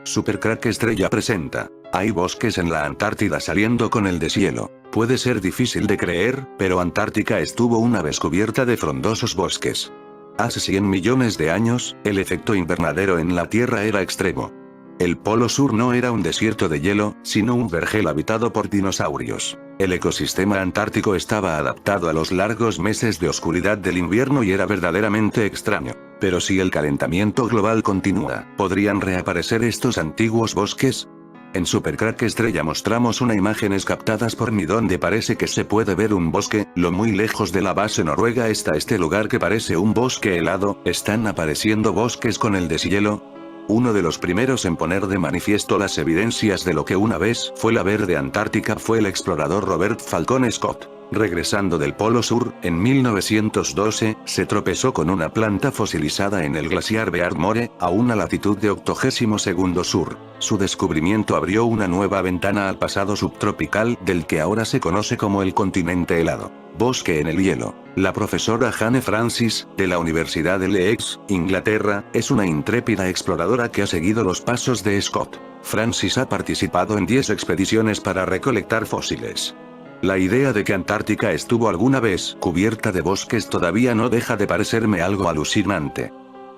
Supercrack Estrella presenta. Hay bosques en la Antártida saliendo con el deshielo. Puede ser difícil de creer, pero Antártica estuvo una vez cubierta de frondosos bosques. Hace 100 millones de años, el efecto invernadero en la Tierra era extremo. El Polo Sur no era un desierto de hielo, sino un vergel habitado por dinosaurios. El ecosistema antártico estaba adaptado a los largos meses de oscuridad del invierno y era verdaderamente extraño. Pero si el calentamiento global continúa, ¿podrían reaparecer estos antiguos bosques? En Supercrack Estrella mostramos unas imágenes captadas por mí donde parece que se puede ver un bosque. Lo muy lejos de la base noruega está este lugar que parece un bosque helado. ¿Están apareciendo bosques con el deshielo? Uno de los primeros en poner de manifiesto las evidencias de lo que una vez fue la verde Antártica fue el explorador Robert Falcon Scott. Regresando del Polo Sur, en 1912, se tropezó con una planta fosilizada en el glaciar Beardmore, a una latitud de 82° sur. Su descubrimiento abrió una nueva ventana al pasado subtropical, del que ahora se conoce como el continente helado. Bosque en el hielo. La profesora Jane Francis, de la Universidad de Leeds, Inglaterra, es una intrépida exploradora que ha seguido los pasos de Scott. Francis ha participado en 10 expediciones para recolectar fósiles. La idea de que Antártica estuvo alguna vez cubierta de bosques todavía no deja de parecerme algo alucinante.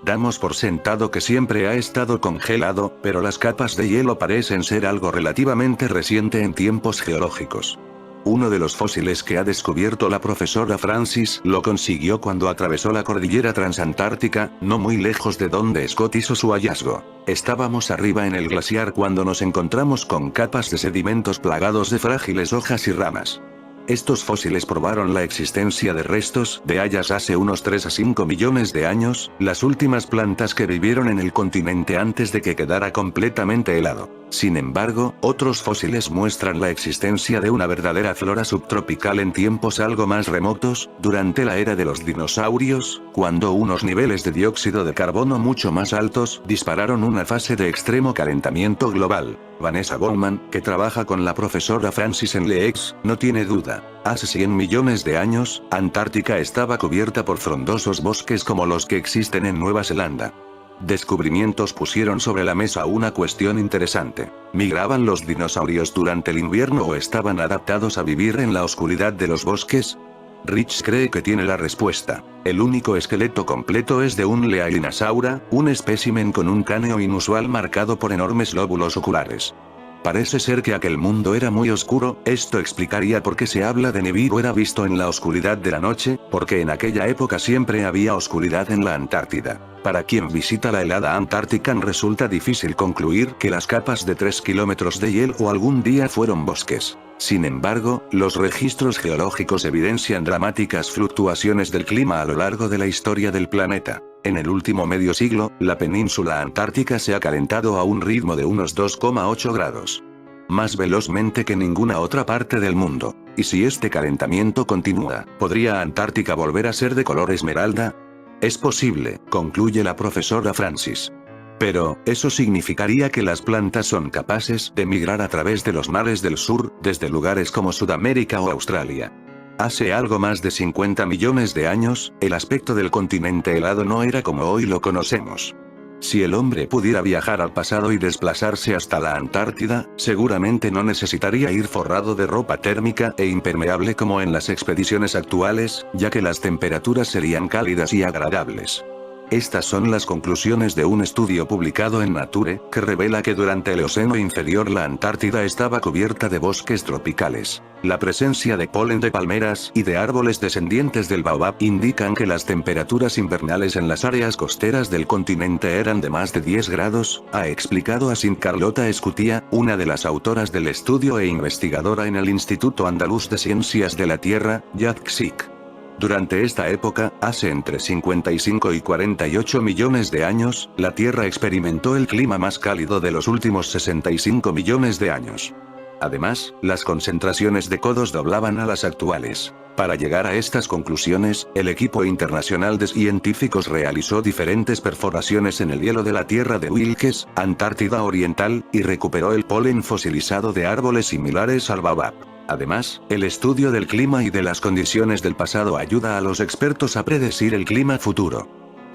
Damos por sentado que siempre ha estado congelado, pero las capas de hielo parecen ser algo relativamente reciente en tiempos geológicos. Uno de los fósiles que ha descubierto la profesora Francis lo consiguió cuando atravesó la cordillera transantártica, no muy lejos de donde Scott hizo su hallazgo. Estábamos arriba en el glaciar cuando nos encontramos con capas de sedimentos plagados de frágiles hojas y ramas. Estos fósiles probaron la existencia de restos de hayas hace unos 3 a 5 millones de años, las últimas plantas que vivieron en el continente antes de que quedara completamente helado. Sin embargo, otros fósiles muestran la existencia de una verdadera flora subtropical en tiempos algo más remotos, durante la era de los dinosaurios, cuando unos niveles de dióxido de carbono mucho más altos dispararon una fase de extremo calentamiento global. Vanessa Bowman, que trabaja con la profesora Francis en Leeds, no tiene duda. Hace 100 millones de años, Antártica estaba cubierta por frondosos bosques como los que existen en Nueva Zelanda. Descubrimientos pusieron sobre la mesa una cuestión interesante. ¿Migraban los dinosaurios durante el invierno o estaban adaptados a vivir en la oscuridad de los bosques? Rich cree que tiene la respuesta. El único esqueleto completo es de un Lealinasaura, un espécimen con un cráneo inusual marcado por enormes lóbulos oculares. Parece ser que aquel mundo era muy oscuro. Esto explicaría por qué se habla de Nibiru era visto en la oscuridad de la noche, porque en aquella época siempre había oscuridad en la Antártida. Para quien visita la helada Antártica resulta difícil concluir que las capas de 3 kilómetros de hielo algún día fueron bosques. Sin embargo, los registros geológicos evidencian dramáticas fluctuaciones del clima a lo largo de la historia del planeta. En el último medio siglo, la península antártica se ha calentado a un ritmo de unos 2,8 grados. Más velozmente que ninguna otra parte del mundo. Y si este calentamiento continúa, ¿podría Antártica volver a ser de color esmeralda? Es posible, concluye la profesora Francis. Pero, eso significaría que las plantas son capaces de migrar a través de los mares del sur, desde lugares como Sudamérica o Australia. Hace algo más de 50 millones de años, el aspecto del continente helado no era como hoy lo conocemos. Si el hombre pudiera viajar al pasado y desplazarse hasta la Antártida, seguramente no necesitaría ir forrado de ropa térmica e impermeable como en las expediciones actuales, ya que las temperaturas serían cálidas y agradables. Estas son las conclusiones de un estudio publicado en Nature, que revela que durante el Eoceno inferior la Antártida estaba cubierta de bosques tropicales. La presencia de polen de palmeras y de árboles descendientes del baobab indican que las temperaturas invernales en las áreas costeras del continente eran de más de 10 grados, ha explicado así Carlota Escutia, una de las autoras del estudio e investigadora en el Instituto Andaluz de Ciencias de la Tierra, YATCSIC. Durante esta época, hace entre 55 y 48 millones de años, la Tierra experimentó el clima más cálido de los últimos 65 millones de años. Además, las concentraciones de codos doblaban a las actuales. Para llegar a estas conclusiones, el equipo internacional de científicos realizó diferentes perforaciones en el hielo de la Tierra de Wilkes, Antártida Oriental, y recuperó el polen fosilizado de árboles similares al baobab. Además, el estudio del clima y de las condiciones del pasado ayuda a los expertos a predecir el clima futuro.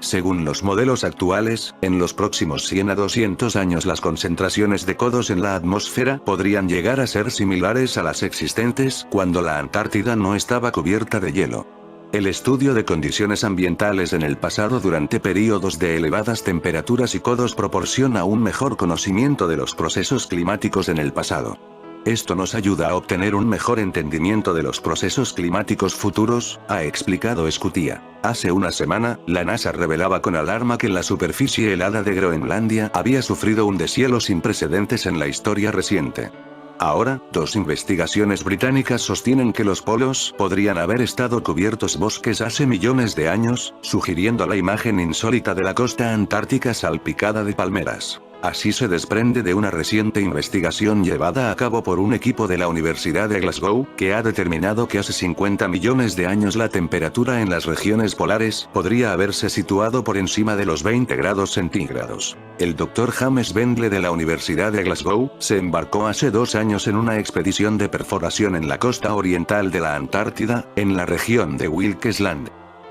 Según los modelos actuales, en los próximos 100 a 200 años las concentraciones de codos en la atmósfera podrían llegar a ser similares a las existentes cuando la Antártida no estaba cubierta de hielo. El estudio de condiciones ambientales en el pasado durante períodos de elevadas temperaturas y codos proporciona un mejor conocimiento de los procesos climáticos en el pasado. Esto nos ayuda a obtener un mejor entendimiento de los procesos climáticos futuros, ha explicado Scutia. Hace una semana, la NASA revelaba con alarma que la superficie helada de Groenlandia había sufrido un deshielo sin precedentes en la historia reciente. Ahora, dos investigaciones británicas sostienen que los polos podrían haber estado cubiertos bosques hace millones de años, sugiriendo la imagen insólita de la costa antártica salpicada de palmeras. Así se desprende de una reciente investigación llevada a cabo por un equipo de la Universidad de Glasgow, que ha determinado que hace 50 millones de años la temperatura en las regiones polares podría haberse situado por encima de los 20 grados centígrados. El Dr. James Bendle de la Universidad de Glasgow se embarcó hace 2 años en una expedición de perforación en la costa oriental de la Antártida, en la región de Wilkes Land.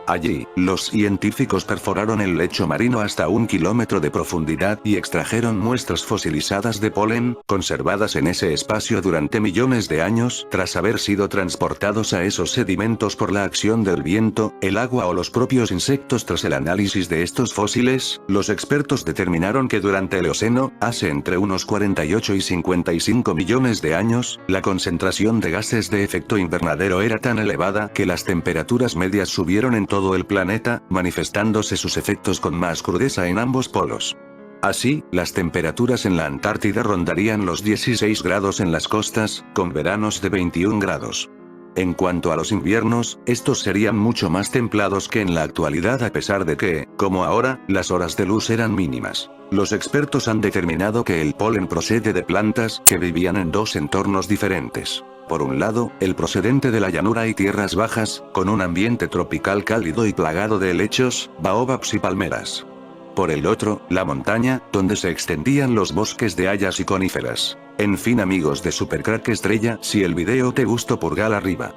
Allí, los científicos perforaron el lecho marino hasta 1 kilómetro de profundidad y extrajeron muestras fosilizadas de polen, conservadas en ese espacio durante millones de años, tras haber sido transportados a esos sedimentos por la acción del viento, el agua o los propios insectos. Tras el análisis de estos fósiles, los expertos determinaron que durante el Eoceno, hace entre unos 48 y 55 millones de años, la concentración de gases de efecto invernadero era tan elevada que las temperaturas medias subieron en todo el planeta, manifestándose sus efectos con más crudeza en ambos polos. Así, las temperaturas en la Antártida rondarían los 16 grados en las costas, con veranos de 21 grados. En cuanto a los inviernos, estos serían mucho más templados que en la actualidad, a pesar de que, como ahora, las horas de luz eran mínimas. Los expertos han determinado que el polen procede de plantas que vivían en dos entornos diferentes. Por un lado, el procedente de la llanura y tierras bajas, con un ambiente tropical cálido y plagado de helechos, baobabs y palmeras. Por el otro, la montaña, donde se extendían los bosques de hayas y coníferas. En fin, amigos de Supercrack Estrella, si el video te gustó, pulgar arriba.